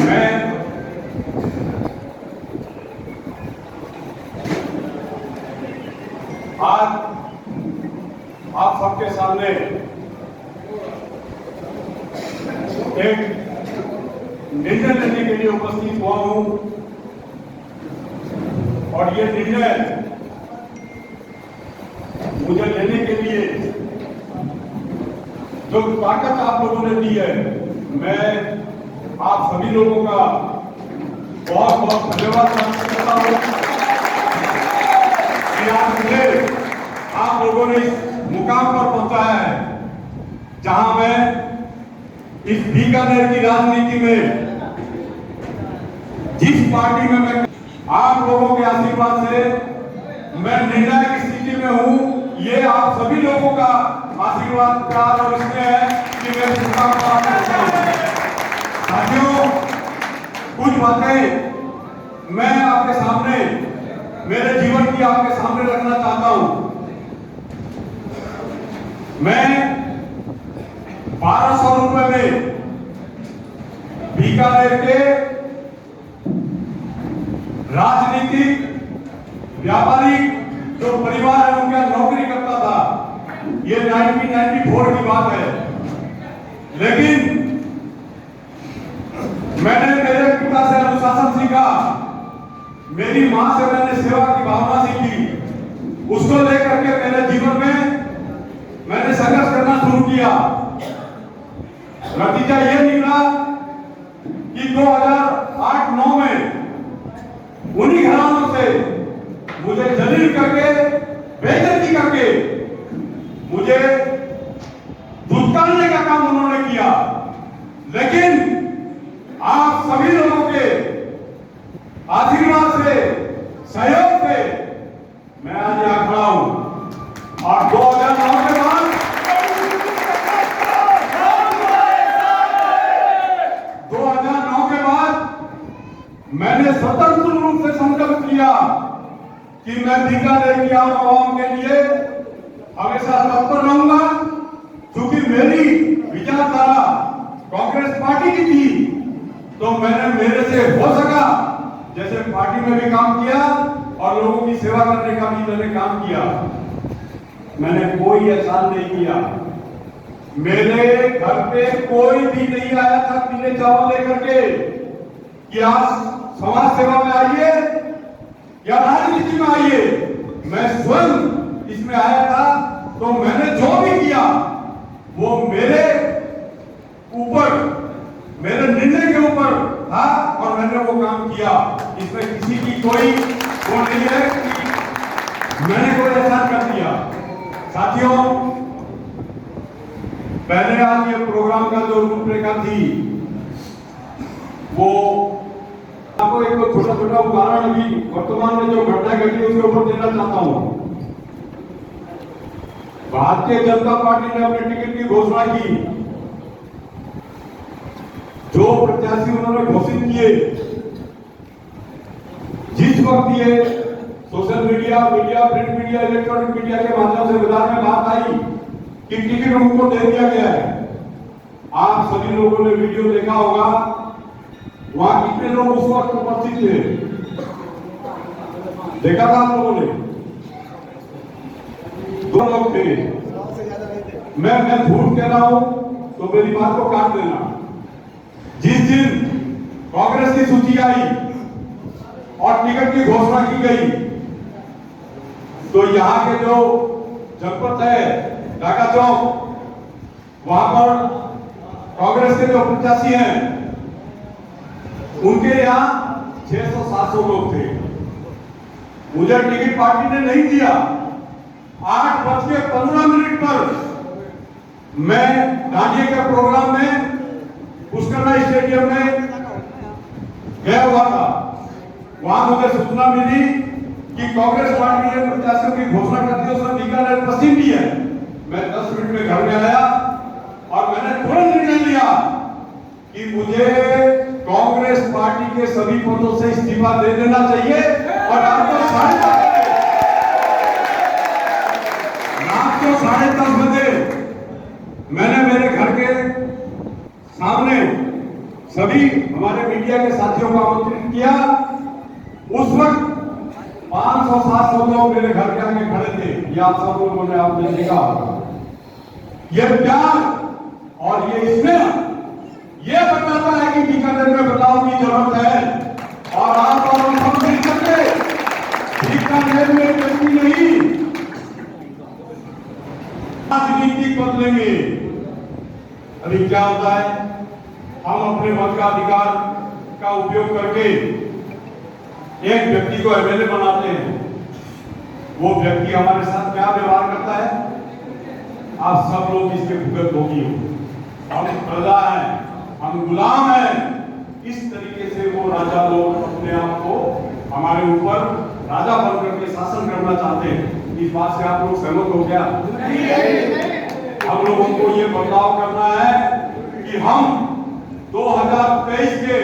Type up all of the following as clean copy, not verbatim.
मैं आज आप सबके सामने एक निर्णय लेने के लिए उपस्थित हुआ हूं और ये निर्णय मुझे लेने के लिए जो ताकत आप लोगों ने दी है, मैं आप सभी लोगों का बहुत बहुत धन्यवाद करता हूं कि आज मुझे आप लोगों ने इस मुकाम पर पहुंचाया है जहां मैं इस बीकानेर की राजनीति में जिस पार्टी में मैं आप लोगों के आशीर्वाद से मैं निर्णायक स्थिति में हूं, ये आप सभी लोगों का आशीर्वाद प्यार और इसमें है कि मैं इस मुकाम पर पहुंचा हूं। साथियों, कुछ बातें मैं आपके सामने मेरे जीवन की आपके सामने रखना चाहता हूं। मैं 1200 रुपए में बीकानेर के राजनीतिक व्यापारिक जो परिवार है उनका नौकरी करता था। ये 1994 की बात है। लेकिन मैंने मेरे पिता से अनुशासन सीखा, मेरी मां से मैंने सेवा की भावना सीखी। उसको लेकर के मेरे जीवन में मैंने संघर्ष करना शुरू किया। नतीजा यह निकला कि 2008-9 में उन्हीं घरानों से मुझे जलील करके, बेइज्जती करके मुझे धुतकारने का काम उन्होंने किया। लेकिन आप सभी लोगों के आशीर्वाद से, सहयोग से मैं आज यहां खड़ा हूं। और 2009 के बाद 2009 के बाद मैंने स्वतंत्र रूप से संकल्प लिया कि मैं बीकानेर की आवाम के लिए हमेशा तत्पर रहूंगा। क्योंकि मेरी विचारधारा कांग्रेस पार्टी की थी, तो मैंने मेरे से हो सका जैसे पार्टी में भी काम किया और लोगों की सेवा करने का भी मैंने काम किया। मैंने कोई एहसान नहीं किया। मेरे घर पे कोई भी नहीं आया था पीले चावल लेकर के कि आज समाज सेवा में आइए या राजनीति में आइए। मैं स्वयं इसमें आया था, तो मैंने जो भी किया वो मेरे ऊपर, मेरे निर्णय के ऊपर था और मैंने वो काम किया। इसमें किसी की कोई वो नहीं है कि मैंने कोई एहसान कर दिया। साथियों, पहले आज ये प्रोग्राम का जो रूपरेखा थी वो आपको एक छोटा छोटा उदाहरण अभी वर्तमान में जो घटना घटी उसके ऊपर देना चाहता हूं। भारतीय जनता पार्टी ने अपने टिकट की घोषणा की। जो प्रत्याशी उन्होंने घोषित किए, जिस वक्त ये social media, print media, electronic media के माध्यम से बाजार में बात आई कि टिकट उनको दे दिया गया है, आप सभी लोगों ने वीडियो देखा होगा। वहां कितने लोग उस वक्त उपस्थित थे? देखा था आप लोगों ने? 2 लोग थे। मैं झूठ कह रहा हूं तो मेरी बात को काट देना। जिस दिन कांग्रेस की सूची आई और टिकट की घोषणा की गई, तो यहां के जो जनपद है ढाका चौक, वहां पर कांग्रेस के जो प्रत्याशी हैं उनके यहां 600-700 लोग थे। मुझे टिकट पार्टी ने नहीं दिया। 8:15 पर मैं डांडिया के प्रोग्राम में पुष्कर स्टेडियम में गया हुआ था। वहां मुझे सूचना मिली कि कांग्रेस पार्टी ने प्रत्याशियों की घोषणा कर दी। उसमें बीकानेर पश्चिम भी है। मैं 10 मिनट में घर में आया और मैंने तुरंत निर्णय लिया कि मुझे कांग्रेस पार्टी के सभी पदों से इस्तीफा दे देना चाहिए और रात को 10:30 बजे मैंने मेरे घर के सामने सभी हमारे मीडिया के साथियों को आमंत्रित किया। उस वक्त 500-700 लोग मेरे घर के आगे खड़े थे। ये आप सब लोगों ने आपने देखा होगा। ये प्यार और ये स्नेह ये बताता है कि बीकानेर में बदलाव की जरूरत है। और आप और हम सब मिल करके बीकानेर में व्यक्ति नहीं राजनीति बदलेंगे। अभी क्या होता है, हम अपने मत का अधिकार का उपयोग करके एक व्यक्ति को एमएलए बनाते हैं। वो व्यक्ति हमारे साथ क्या व्यवहार करता है, आप सब लोग इसके भुगतभोगी हो। हम प्रजा हैं, हम गुलाम हैं। इस तरीके से वो राजा लोग अपने आप को हमारे ऊपर राजा बनकर के शासन करना चाहते हैं। इस बात से आप लोग सहमत हो क्या? हम लोगों को ये बदलाव करना है कि हम 2023 के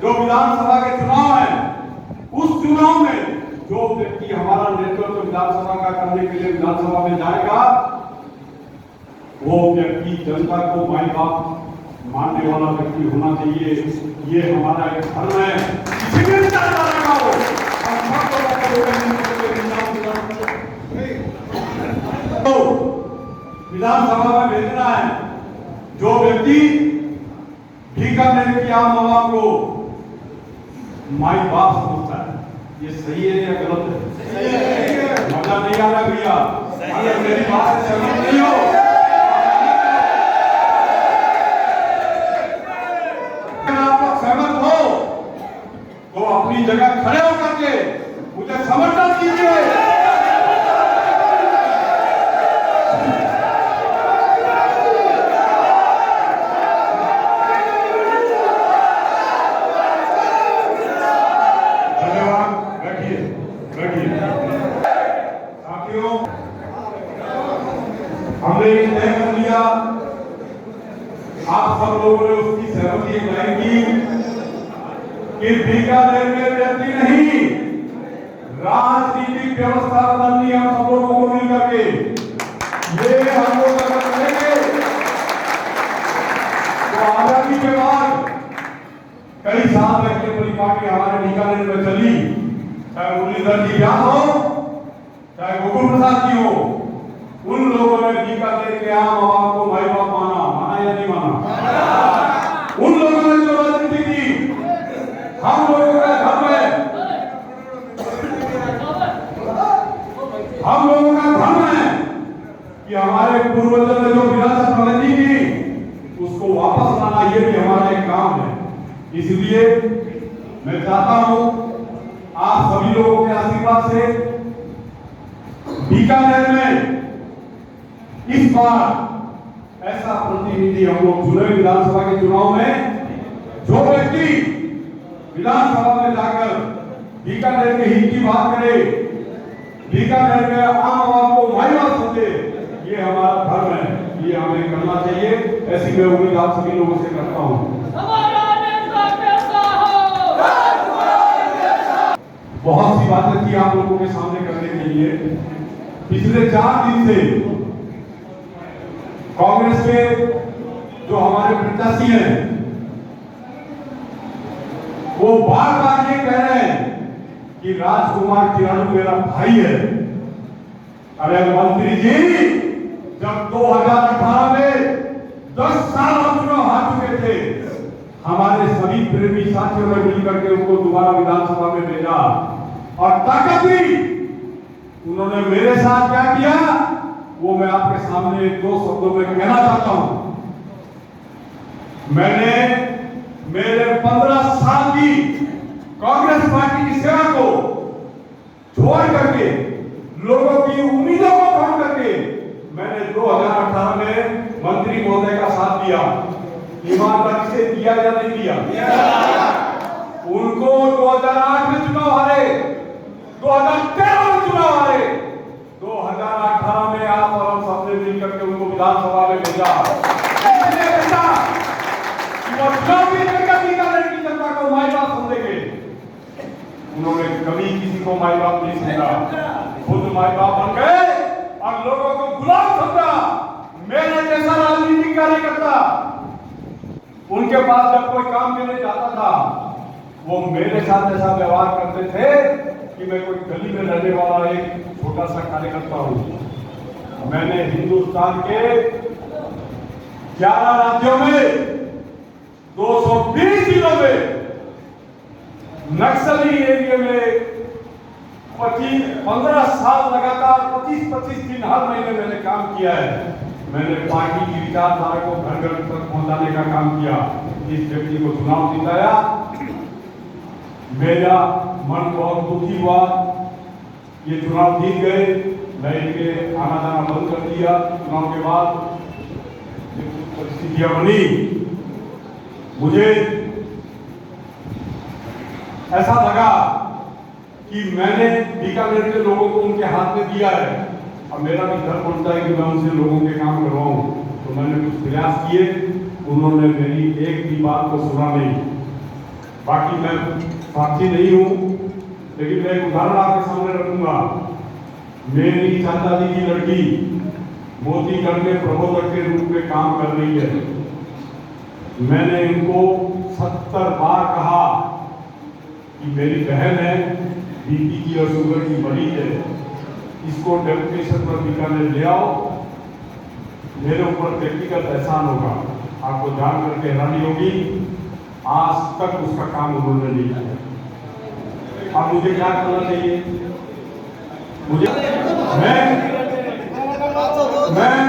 जो विधानसभा के चुनाव है, उस चुनाव में जो व्यक्ति हमारा नेतृत्व विधानसभा का करने के लिए विधानसभा में जाएगा, वो व्यक्ति जनता को माई बाप मानने वाला व्यक्ति होना चाहिए। ये हमारा एक धर्म है। किसी भी विचारधारा का हो, हम तो विधानसभा में भेजना है जो व्यक्ति बीकानेर की आम आवाम को माई बाप समझता है। ये सही है या गलत है? मजा नहीं आ रहा भैया? अगर मेरी बात से सहमत नहीं हो, आप लोग सहमत हो तो अपनी जगह खड़े होकर के मुझे समर्थन कीजिए। हमने ये तय कर लिया, आप सब लोगों ने उसकी सहमति जाहिर की कि बीकानेर में व्यक्ति नहीं, राजनीतिक व्यवस्था बदलनी है। हम सब लोगों को मिल करके ये हम लोग अगर करेंगे तो आजादी के बाद कई साल तक ये बड़ी पार्टी हमारे बीकानेर में चली, चाहे मुरलीधर जी व्यास हो, चाहे गोकुल प्रसाद जी हो। उन लोगों ने बीकानेर के आम आवाम को भाई बाप माना या नहीं माना? उन लोगों ने जो राजनीति की, हम लोगों का धर्म है, हम लोगों का धर्म है कि हमारे पूर्वजों ने जो विरासत हमें की उसको वापस लाना, ये भी हमारा एक काम है। इसलिए मैं चाहता हूं आप सभी लोगों के आशीर्वाद से बीकानेर में इस बार ऐसा प्रतिनिधि हम लोग चुने विधानसभा के चुनाव में, जो व्यक्ति विधानसभा में जाकर बीकानेर के हित की बात करे, बीकानेर में आम आवाम को माई बाप समझे, ये हमारा धर्म है, ये हमें करना चाहिए। ऐसी मैं उम्मीद आप सभी लोगों से करता हूँ। बहुत सी बातें थी आप लोगों के सामने करने के लिए। पिछले 4 दिन से कांग्रेस के जो हमारे प्रत्याशी हैं वो बार बार ये कह रहे हैं कि राजकुमार किरण मेरा भाई है। अरे मंत्री जी, जब 2018 में 10 साल हम चुनाव हार चुके थे, हमारे सभी प्रेमी साथियों ने मिलकर के उनको दोबारा विधानसभा में भेजा और ताकत दी। उन्होंने मेरे साथ क्या किया वो मैं आपके सामने 2 शब्दों में कहना चाहता हूं। मैंने मेरे 15 साल की कांग्रेस पार्टी की सेवा को छोड़ करके, लोगों की उम्मीदों को तोड़ करके मैंने 2018 में मंत्री महोदय का साथ दिया। ईमानदारी से दिया या नहीं दिया? उनको 2008 में चुनाव हारे, 2013 में चुनाव हारे, 2018 में आप और हम सबने मिलकर के उनको विधानसभा में भेजा। इसलिए बेटा कि वो चुनाव जीतकर बीकानेर की जनता को माई बाप समझेंगे। उन्होंने कभी किसी को माई बाप नहीं समझा, खुद माई बाप बन गए और लोगों को गुलाम समझा। मेरे जैसा राजनीतिक कार्यकर्ता उनके पास जब कोई काम के लिए जाता था, वो मेरे साथ ऐसा व्यवहार करते थे कि मैं कोई गली में रहने वाला एक छोटा सा कार्यकर्ता हूं। मैंने हिंदुस्तान के 11 राज्यों में 220 जिलों में नक्सली एरिया में 15 साल लगातार 25-25 दिन हर महीने मैंने काम किया है। मैंने पार्टी की विचारधारा को घर घर तक पहुंचाने का काम किया। इस व्यक्ति को चुनाव जिताया, मेरा मन बहुत दुखी हुआ। ये चुनाव जीत गए, मैं इनके आना जाना बंद कर दिया। चुनाव के बाद परिस्थितियां बनी, मुझे ऐसा लगा कि मैंने बीकानेर के लोगों को उनके हाथ में दिया है। अब मेरा भी घर बनता है कि मैं उनसे लोगों के काम करवाऊं। तो मैंने कुछ प्रयास किए, उन्होंने मेरी एक भी बात को सुना नहीं। बाकी मैं साक्षी नहीं हूं, लेकिन मैं एक उदाहरण आपके सामने रखूंगा। मेरी चाचा जी की लड़की मोतीगढ़ में प्रबोधक के रूप में काम कर रही है। मैंने इनको 70 बार कहा कि मेरी बहन है, बीपी की और शुगर की मरीज है, इसको डेपुटेशन पर बीकानेर ले आओ, मेरे ऊपर व्यक्तिगत एहसान होगा। आपको जान करके हैरानी होगी, आज तक उसका काम उन्होंने नहीं किया। अब मुझे क्या करना चाहिए? मुझे मैं